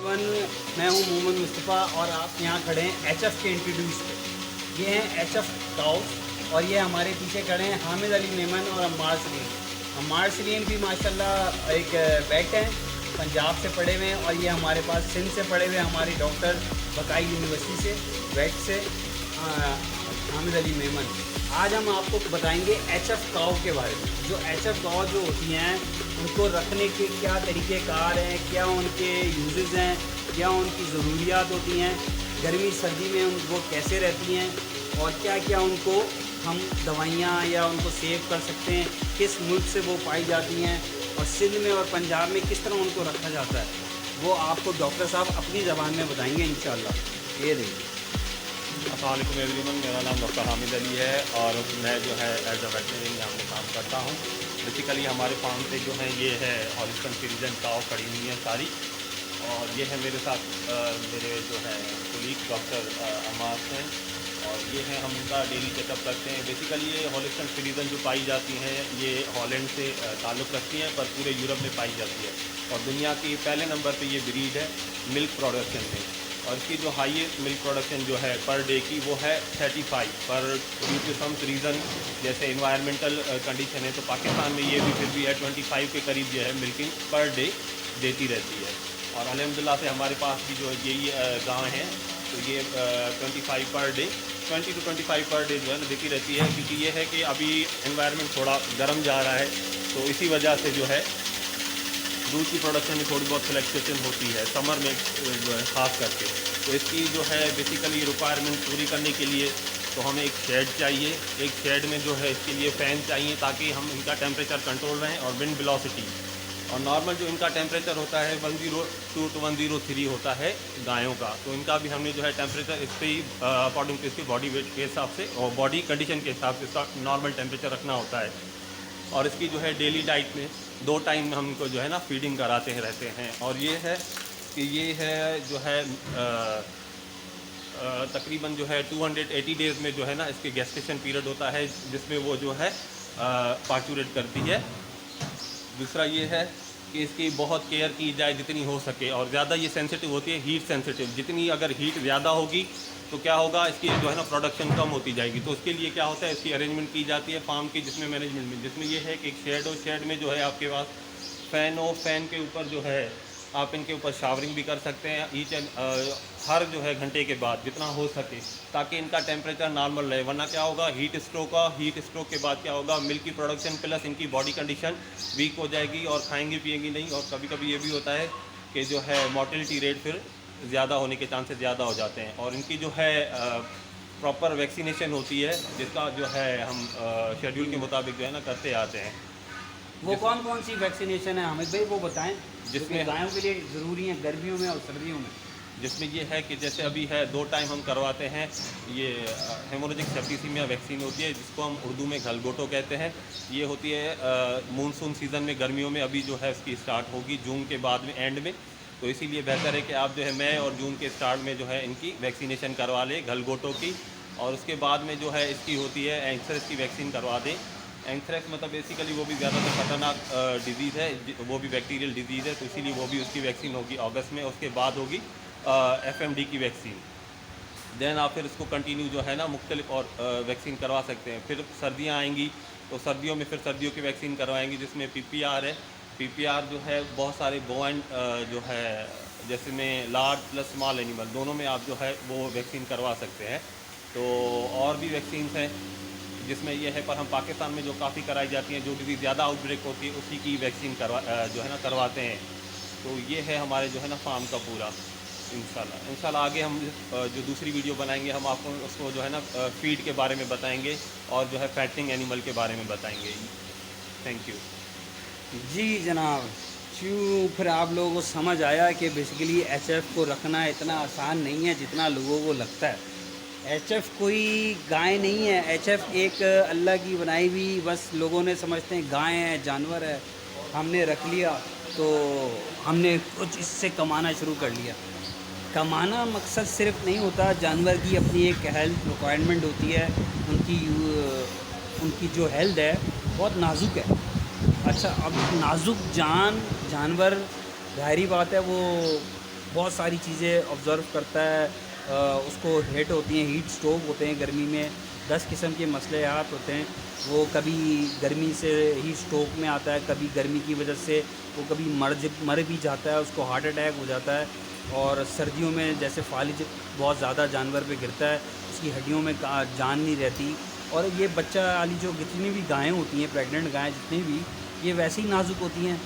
One, मैं हूं मोहम्मद मुस्तफ़ा और आप यहाँ खड़े हैं एचएफ के इंट्रोड्यूस पे। ये हैं एचएफ काउस और ये हमारे पीछे खड़े हैं हामिद अली मेमन और अम्मार सलीम। अम्मार सलीम भी माशाल्लाह एक बैट हैं, पंजाब से पढ़े हुए हैं और ये हमारे पास सिंध से पढ़े हुए हैं, हमारे डॉक्टर बकाई यूनिवर्सिटी से बैट से हामिद अली मेमन। आज हम आपको बताएंगे एचएफ काऊ के बारे में। जो एचएफ काऊ जो होती हैं उनको रखने के क्या तरीक़ेकार हैं, क्या उनके यूजेस हैं, क्या उनकी ज़रूरियात होती हैं, गर्मी सर्दी में वो कैसे रहती हैं और क्या क्या उनको हम दवाइयाँ या उनको सेव कर सकते हैं, किस मुल्क से वो पाई जाती हैं और सिंध में और पंजाब में किस तरह उनको रखा जाता है, वो आपको डॉक्टर साहब अपनी ज़बान में बताएंगे इंशाल्लाह। ये देखिए। अस्सलाम वालेकुम एवरीवन, मेरा नाम डॉक्टर हामिद अली है और मैं जो है एज अ वेटनरी यहाँ पे काम करता हूँ। बेसिकली हमारे फार्म पे जो है ये है हॉलिस्टन फ्रीजन काऊ खड़ी हुई है सारी, और ये है मेरे साथ मेरे जो है कोलीग डॉक्टर अम्मार हैं और ये है हम इनका डेली चेकअप करते हैं। बेसिकली ये हॉलिस्टन फ्रीजन जो पाई जाती हैं ये हॉलैंड से ताल्लुक़ रखती हैं पर पूरे यूरोप में पाई जाती है और दुनिया की पहले नंबर पे ये ब्रीड है मिल्क प्रोडक्शन में। और इसकी जो हाईएस्ट मिल्क प्रोडक्शन जो है पर डे की वो है 35, पर ड्यू टू सम रीज़न जैसे इन्वायरमेंटल कंडीशन है तो पाकिस्तान में ये भी फिर भी है 25 के करीब जो है मिल्किंग पर डे देती रहती है। और अल्हम्दुलिल्लाह से हमारे पास भी जो यही गाँव हैं तो ये 25 per day 20 to 25 per day जो है ना देती रहती है, क्योंकि ये है कि अभी इन्वायरमेंट थोड़ा गर्म जा रहा है तो इसी वजह से जो है दूध की प्रोडक्शन में थोड़ी बहुत फ्लक्चुएशन होती है समर में ख़ास करके। तो इसकी जो है बेसिकली रिक्वायरमेंट पूरी करने के लिए तो हमें एक शेड चाहिए। एक शेड में जो है इसके लिए फ़ैन चाहिए ताकि हम इनका टेम्परेचर कंट्रोल रहें और विंड वेलोसिटी। और नॉर्मल जो इनका टेम्परेचर होता है 102 to 103 होता है गायों का, तो इनका भी हमने जो है टेम्परेचर इस पर ही अकॉर्डिंग टू इसकी बॉडी वेट के हिसाब से और बॉडी कंडीशन के हिसाब से इसका नॉर्मल टेम्परेचर रखना होता है। और इसकी जो है डेली डाइट में 2 टाइम हम इनको जो है ना फीडिंग कराते हैं रहते हैं। और ये है कि ये है जो है तकरीबन जो है 280 डेज़ में जो है ना इसके गेस्टेशन पीरियड होता है जिसमें वो जो है पार्चुरेट करती है। दूसरा ये है कि इसकी बहुत केयर की जाए जितनी हो सके, और ज़्यादा ये सेंसिटिव होती है, हीट सेंसिटिव। जितनी अगर हीट ज़्यादा होगी तो क्या होगा इसकी जो है ना प्रोडक्शन कम होती जाएगी। तो उसके लिए क्या होता है इसकी अरेंजमेंट की जाती है फार्म की, जिसमें मैनेजमेंट में जिसमें ये है कि एक शेड हो, शेड में जो है आपके पास फ़ैन हो, फ़ैन के ऊपर जो है आप इनके ऊपर शावरिंग भी कर सकते हैं ईच एंड हर जो है घंटे के बाद जितना हो सके, ताकि इनका टेम्परेचर नॉर्मल रहे। वरना क्या होगा हीट स्ट्रोक के बाद क्या होगा मिल्क की प्रोडक्शन प्लस इनकी बॉडी कंडीशन वीक हो जाएगी और खाएंगी पिएंगी नहीं। और कभी कभी ये भी होता है कि जो है मोर्टेलिटी रेट फिर ज़्यादा होने के चांसेस ज़्यादा हो जाते हैं। और इनकी जो है प्रॉपर वैक्सीनेशन होती है जिसका जो है हम शेड्यूल के मुताबिक जो है ना करते आते हैं। वो कौन कौन सी वैक्सीनेशन है हामिद भाई वो बताएं, जिसमें गायों के लिए ज़रूरी है गर्मियों में और सर्दियों में? जिसमें ये है कि जैसे अभी है 2 टाइम हम करवाते हैं ये हेमोरेजिक सेप्टिसीमिया वैक्सीन होती है जिसको हम उर्दू में गलगोटो कहते हैं। ये होती है मानसून सीज़न में गर्मियों में, अभी जो है इसकी स्टार्ट होगी जून के बाद में एंड में। तो इसीलिए बेहतर है कि आप जो है मई और जून के स्टार्ट में जो है इनकी वैक्सीनेशन करवा लें गलगोटो की। और उसके बाद में जो है इसकी होती है एंथ्रेक्स की वैक्सीन करवा दें। एंथ्रेक्स मतलब बेसिकली वो भी ज़्यादातर खतरनाक डिजीज़ है, वो भी बैक्टीरियल डिजीज़ है, तो इसीलिए वो भी उसकी वैक्सीन होगी अगस्त में। उसके बाद होगी FMD की वैक्सीन। देन आप फिर इसको कंटिन्यू जो है ना मुख्तलिफ और वैक्सीन करवा सकते हैं। फिर सर्दियाँ आएंगी तो सर्दियों में फिर सर्दियों की वैक्सीन करवाएंगी जिसमें PPR है। PPR जो है बहुत सारे बोवन जो है जैसे में लार्ज प्लस स्मॉल एनिमल दोनों में आप जो है वो वैक्सीन करवा सकते हैं। तो और भी वैक्सीन हैं जिसमें ये है, पर हम पाकिस्तान में जो काफ़ी कराई जाती हैं, जो डिजीज़ ज़्यादा आउटब्रेक होती है उसी की वैक्सीन जो है ना करवाते हैं। तो ये है हमारे जो है ना फार्म का पूरा। इंशाल्लाह आगे हम जो दूसरी वीडियो बनाएंगे हम आपको उसको जो है ना फीड के बारे में बताएंगे और जो है फैटिंग एनिमल के बारे में बताएंगे। थैंक यू जी जनाब। फिर आप लोगों को समझ आया कि बेसिकली एचएफ को रखना इतना आसान नहीं है जितना लोगों को लगता है। एचएफ कोई गाय नहीं है, एचएफ एक अल्लाह की बनाई हुई, बस लोगों ने समझते हैं गाय है जानवर है, हमने रख लिया तो हमने कुछ इससे कमाना शुरू कर लिया। कमाना मकसद सिर्फ नहीं होता, जानवर की अपनी एक हेल्थ रिक्वायरमेंट होती है। उनकी जो हेल्थ है बहुत नाजुक है। अच्छा, अब नाजुक जानवर ज़ाहिरी बात है वो बहुत सारी चीज़ें ऑब्ज़र्व करता है, उसको हिट होती हैं, हीट स्ट्रोक होते हैं गर्मी में, 10 किस्म के मसलेहात होते हैं। वो कभी गर्मी से हीट स्ट्रोक में आता है, कभी गर्मी की वजह से वो कभी मर भी जाता है, उसको हार्ट अटैक हो जाता है। और सर्दियों में जैसे फालिज बहुत ज़्यादा जानवर पे गिरता है, उसकी हड्डियों में जान नहीं रहती। और ये बच्चा वाली जो जितनी भी गायें होती हैं, प्रेग्नेंट गायें जितनी भी, ये वैसे ही नाजुक होती हैं,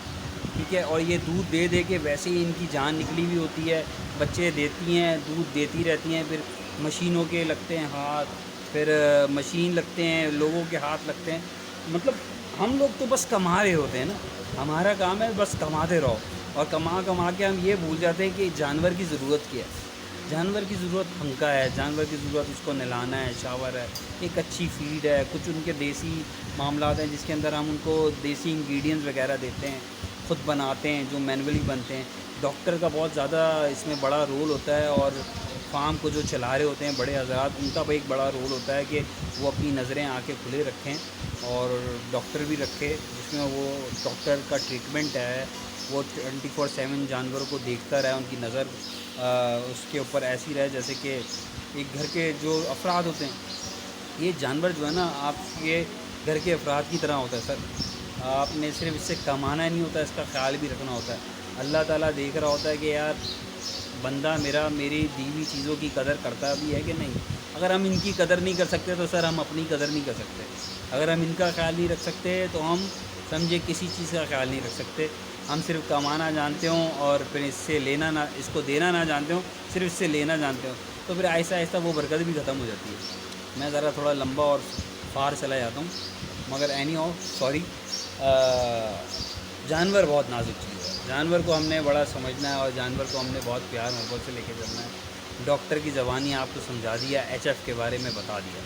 ठीक है। और ये दूध दे दे के वैसे ही इनकी जान निकली हुई होती है, बच्चे देती हैं, दूध देती रहती हैं, फिर मशीनों के लगते हैं हाथ, फिर मशीन लगते हैं, लोगों के हाथ लगते हैं। मतलब हम लोग तो बस कमा रहे होते हैं ना, हमारा काम है बस कमाते रहो, और कमा कमा के हम ये भूल जाते हैं कि जानवर की ज़रूरत क्या है। जानवर की ज़रूरत पंखा है, जानवर की ज़रूरत उसको नहलाना है, शावर है, एक अच्छी फीड है, कुछ उनके देसी मामलात हैं जिसके अंदर हम उनको देसी इंग्रेडिएंट्स वगैरह देते हैं, ख़ुद बनाते हैं, जो मैनुअली बनते हैं। डॉक्टर का बहुत ज़्यादा इसमें बड़ा रोल होता है, और फार्म को जो चला रहे होते हैं बड़े हज़रात, उनका भी एक बड़ा रोल होता है कि वो अपनी नज़रें आँखें खुले रखें और डॉक्टर भी रखे, जिसमें वो डॉक्टर का ट्रीटमेंट है, वो 24/7 जानवरों को देखता रहे, उनकी नज़र उसके ऊपर ऐसी रहे जैसे कि एक घर के जो अफराद होते हैं। ये जानवर जो है ना, आपके घर के अफराद की तरह होता है सर। आपने सिर्फ इससे कमाना ही नहीं होता, इसका ख्याल भी रखना होता है। अल्लाह ताला देख रहा होता है कि यार बंदा मेरी दी हुई चीज़ों की कदर करता भी है कि नहीं। अगर हम इनकी कदर नहीं कर सकते तो सर हम अपनी कदर नहीं कर सकते। अगर हम इनका ख्याल नहीं रख सकते तो हम समझे किसी चीज़ का ख्याल नहीं रख सकते। हम सिर्फ कमाना जानते हों और फिर इससे लेना ना, इसको देना ना जानते हों, सिर्फ इससे लेना जानते हो, तो फिर आहिस्ता आहिस्ता वो बरकत भी ख़त्म हो जाती है। मैं ज़रा थोड़ा लंबा और फार चला जाता हूँ, मगर एनी हाउ सॉरी। जानवर बहुत नाजुक चीज़ है, जानवर को हमने बड़ा समझना है और जानवर को हमने बहुत प्यार मोहब्बत से लेके चलना है। डॉक्टर की ज़बानी आपको समझा दिया, HF के बारे में बता दिया,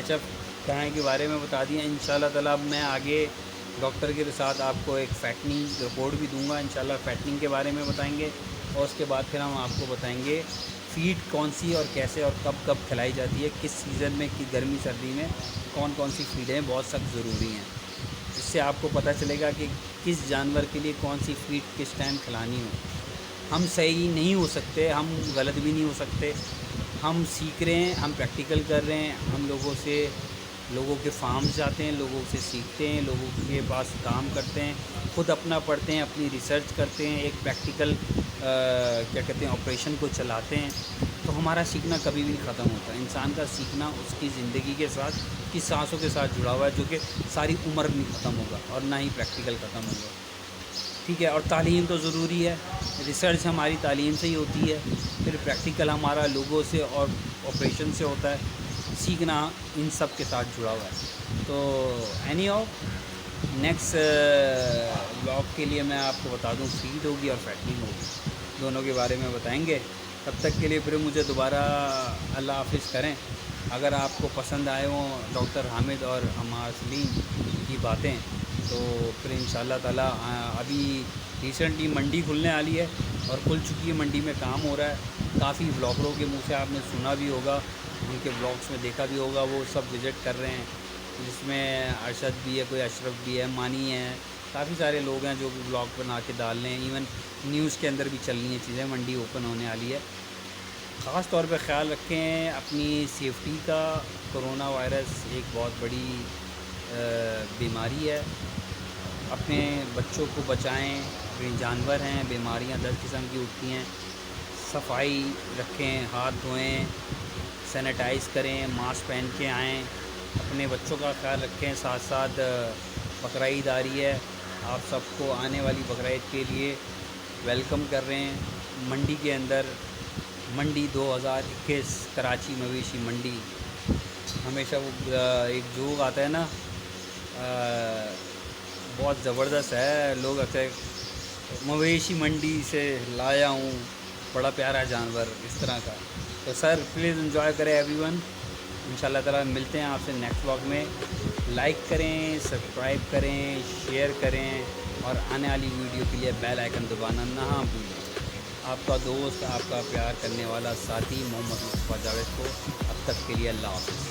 HF गाय के बारे में बता दिया। इंशाल्लाह ताला अब मैं आगे डॉक्टर के साथ आपको एक फैटनिंग रिपोर्ट भी दूंगा, इंशाल्लाह फैटनिंग के बारे में बताएंगे। और उसके बाद फिर हम आपको बताएंगे फ़ीड कौन सी और कैसे और कब कब खिलाई जाती है, किस सीज़न में, कि गर्मी सर्दी में कौन कौन सी फ़ीडें बहुत सख्त ज़रूरी हैं। इससे आपको पता चलेगा कि किस जानवर के लिए कौन सी फ़ीड किस टाइम खिलानी हो। हम सही नहीं हो सकते, हम गलत भी नहीं हो सकते, हम सीख रहे हैं, हम प्रैक्टिकल कर रहे हैं, हम लोगों के फार्म्स जाते हैं, लोगों से सीखते हैं, लोगों के पास काम करते हैं, ख़ुद अपना पढ़ते हैं, अपनी रिसर्च करते हैं, एक प्रैक्टिकल क्या कहते हैं ऑपरेशन को चलाते हैं। तो हमारा सीखना कभी भी नहीं ख़त्म होता। इंसान का सीखना उसकी ज़िंदगी के साथ, उसकी सांसों के साथ जुड़ा हुआ है, जो कि सारी उम्र नहीं ख़त्म होगा और ना ही प्रैक्टिकल ख़त्म होगा, ठीक है। और तालीम तो ज़रूरी है, रिसर्च हमारी तालीम से ही होती है, फिर प्रैक्टिकल हमारा लोगों से और ऑपरेशन से होता है। सीखना इन सब के साथ जुड़ा हुआ है। तो एनी हाउ नेक्स्ट ब्लॉग के लिए मैं आपको बता दूं, फीड होगी और फैटनिंग होगी, दोनों के बारे में बताएंगे। तब तक के लिए फिर मुझे दोबारा अल्लाह हाफिज़ करें। अगर आपको पसंद आए हों डॉक्टर हामिद और अम्मार सलीम की बातें, तो फिर इंशाल्लाह ताला अभी रिसेंटली मंडी खुलने वाली है और खुल चुकी है, मंडी में काम हो रहा है। काफ़ी ब्लॉगरों के मुंह से आपने सुना भी होगा, उनके ब्लॉग्स में देखा भी होगा, वो सब विज़िट कर रहे हैं, जिसमें अरशद भी है, कोई अशरफ भी है, मानी है, काफ़ी सारे लोग हैं जो ब्लॉग बना के डाल रहे हैं। इवन न्यूज़ के अंदर भी चल रही हैं चीज़ें, मंडी ओपन होने वाली है। ख़ास तौर पे ख्याल रखें अपनी सेफ्टी का। कोरोना वायरस एक बहुत बड़ी बीमारी है, अपने बच्चों को बचाएं। अपने जानवर हैं, बीमारियां 10 किस्म की उठती हैं, सफाई रखें, हाथ धोएं, सैनिटाइज़ करें, मास्क पहन के आएँ, अपने बच्चों का ख्याल रखें। साथ साथ बकरा ईद आ रही है, आप सबको आने वाली बकरा ईद के लिए वेलकम कर रहे हैं मंडी के अंदर। मंडी 2021 कराची मवेशी मंडी, हमेशा वो एक जोक आता है ना, बहुत ज़बरदस्त है। लोग अक्सर मवेशी मंडी से लाया हूँ, बड़ा प्यारा जानवर, इस तरह का। तो सर प्लीज़ एंजॉय करें एवरीवन। इंशाल्लाह ताला मिलते हैं आपसे नेक्स्ट व्लॉग में। लाइक करें, सब्सक्राइब करें, शेयर करें और आने वाली वीडियो के लिए बेल आइकन दबाना ना भूलें। आपका दोस्त, आपका प्यार करने वाला साथी मोहम्मद मुस्तफ़ा जावेद को अब तक के लिए अल्लाह हाफ़िज़।